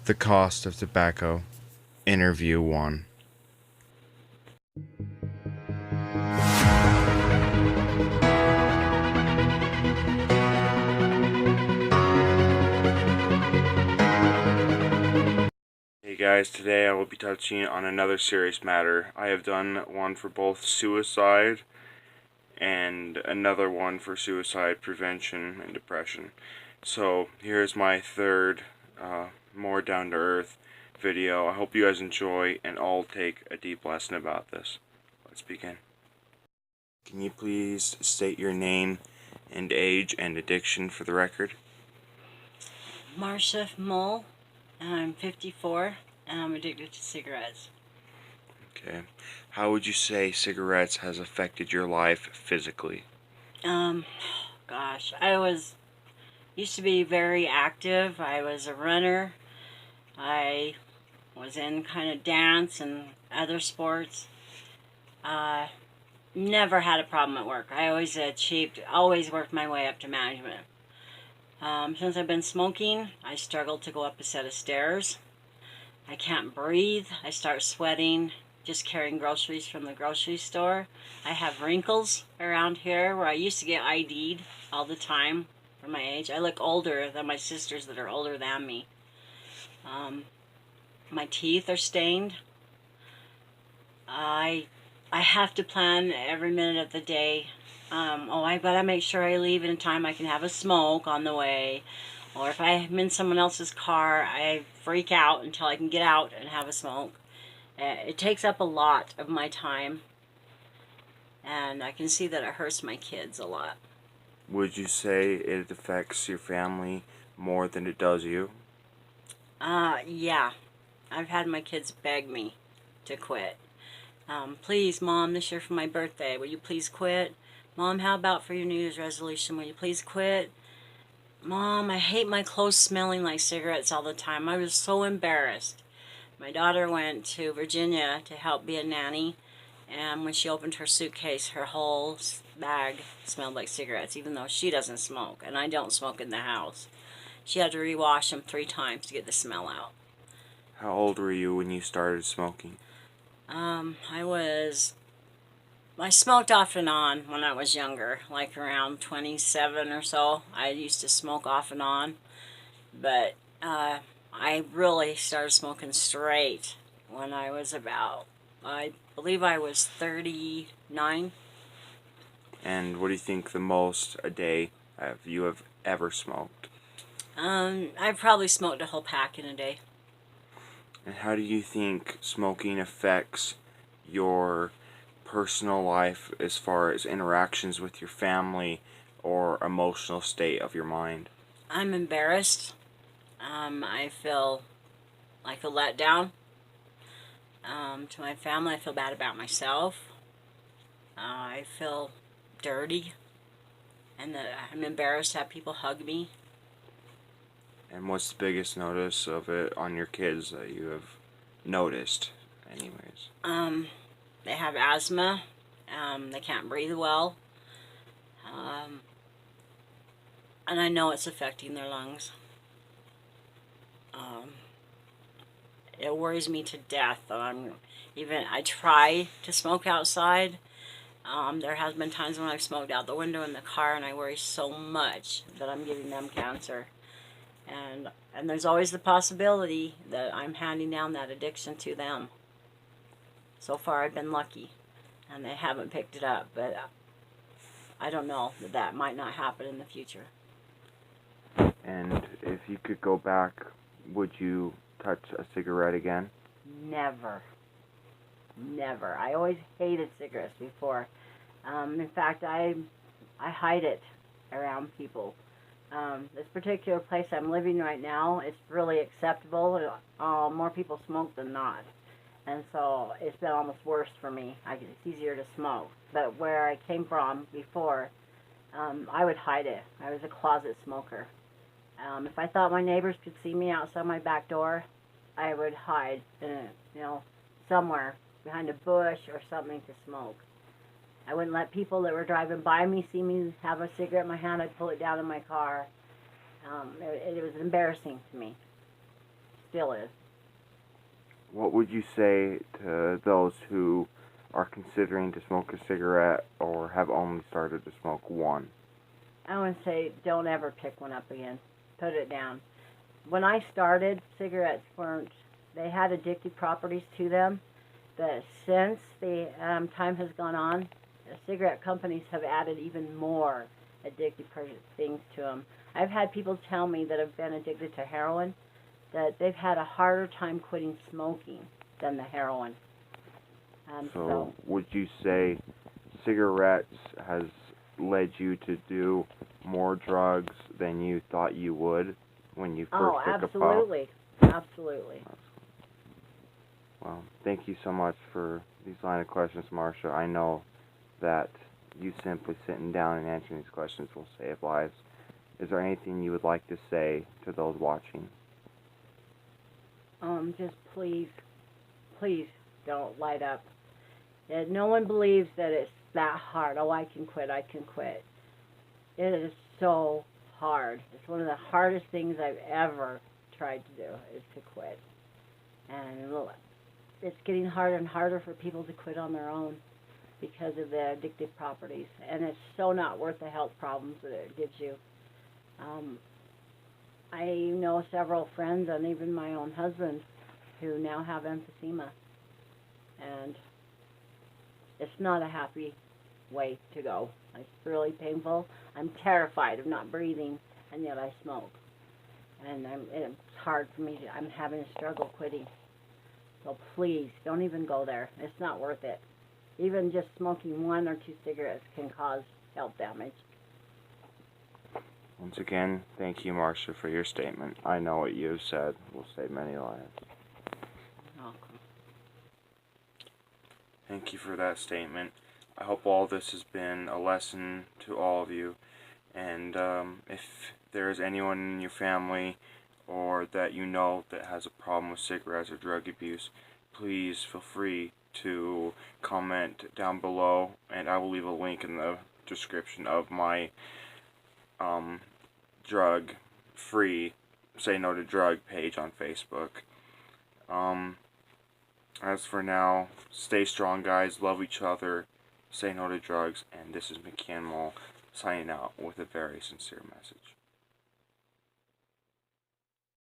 The Cost of Tobacco, Interview 1. Hey guys, today I will be touching on another serious matter. I have done one for both suicide and another one for suicide prevention and depression. So here's my third, more down-to-earth video. I hope you guys enjoy and all take a deep lesson about this. Let's begin. Can you please state your name and age and addiction for the record? Marcia Mull, and I'm 54, and I'm addicted to cigarettes. Okay. How would you say cigarettes has affected your life physically? Gosh, used to be very active. I was a runner. I was in kind of dance and other sports. Never had a problem at work. I always worked my way up to management. Since I've been smoking, I struggled to go up a set of stairs. I can't breathe. I start sweating just carrying groceries from the grocery store. I have wrinkles around here where I used to get ID'd all the time for my age. I look older than my sisters that are older than me. My teeth are stained. I have to plan every minute of the day. I gotta make sure I leave in time I can have a smoke on the way. Or if I'm in someone else's car, I freak out until I can get out and have a smoke. It takes up a lot of my time. And I can see that it hurts my kids a lot. Would you say it affects your family more than it does you? Yeah. I've had my kids beg me to quit. Please, Mom, this year for my birthday, will you please quit? Mom, how about for your New Year's resolution, will you please quit? Mom, I hate my clothes smelling like cigarettes all the time. I was so embarrassed. My daughter went to Virginia to help be a nanny, and when she opened her suitcase, her whole bag smelled like cigarettes, even though she doesn't smoke, and I don't smoke in the house. She had to rewash them 3 times to get the smell out. How old were you when you started smoking? I smoked off and on when I was younger, like around 27 or so. I used to smoke off and on, but I really started smoking straight when I was I believe I was 39. And what do you think the most a day you have ever smoked? I probably smoked a whole pack in a day. And how do you think smoking affects your personal life as far as interactions with your family or emotional state of your mind? I'm embarrassed. I feel like a letdown. To my family, I feel bad about myself. I feel dirty, and that I'm embarrassed to have people hug me. And what's the biggest notice of it on your kids that you have noticed, anyways? They have asthma. They can't breathe well. And I know it's affecting their lungs. It worries me to death that I try to smoke outside. There has been times when I've smoked out the window in the car, and I worry so much that I'm giving them cancer. And there's always the possibility that I'm handing down that addiction to them. So far I've been lucky, and they haven't picked it up, but I don't know, that might not happen in the future. And if you could go back, would you touch a cigarette again? Never. Never. I always hated cigarettes before. In fact, I hide it around people. This particular place I'm living right now, it's really acceptable. More people smoke than not. And so it's been almost worse for me. It's easier to smoke. But where I came from before, I would hide it. I was a closet smoker. If I thought my neighbors could see me outside my back door, I would hide in somewhere behind a bush or something to smoke. I wouldn't let people that were driving by me see me have a cigarette in my hand. I'd pull it down in my car. It was embarrassing to me. still is. What would you say to those who are considering to smoke a cigarette or have only started to smoke one? I would say don't ever pick one up again. Put it down. When I started, cigarettes weren't, they had addictive properties to them, but since the time has gone on, the cigarette companies have added even more addictive things to them. I've had people tell me that have been addicted to heroin that they've had a harder time quitting smoking than the heroin. So would you say cigarettes has led you to do more drugs than you thought you would when you first took a puff? Absolutely. Absolutely. Well, thank you so much for these line of questions, Marcia. I know that you simply sitting down and answering these questions will save lives. Is there anything you would like to say to those watching? Just please, please don't light up. No one believes that it's that hard. Oh, I can quit, I can quit. It is so hard. It's one of the hardest things I've ever tried to do is to quit. And it's getting harder and harder for people to quit on their own because of the addictive properties. And it's so not worth the health problems that it gives you. I know several friends and even my own husband who now have emphysema. And it's not a happy way to go. It's really painful. I'm terrified of not breathing, and yet I smoke. And it's hard for me. I'm having a struggle quitting. So please, don't even go there. It's not worth it. Even just smoking 1 or 2 cigarettes can cause health damage. Once again, thank you, Marcia, for your statement. I know what you have said will save many lives. Welcome. Thank you for that statement. I hope all this has been a lesson to all of you. And if there is anyone in your family or that you know that has a problem with cigarettes or drug abuse, please feel free to comment down below, and I will leave a link in the description of my drug-free Say No to Drug page on Facebook. As for now, stay strong, guys. Love each other. Say no to drugs. And this is McCann Mall signing out with a very sincere message.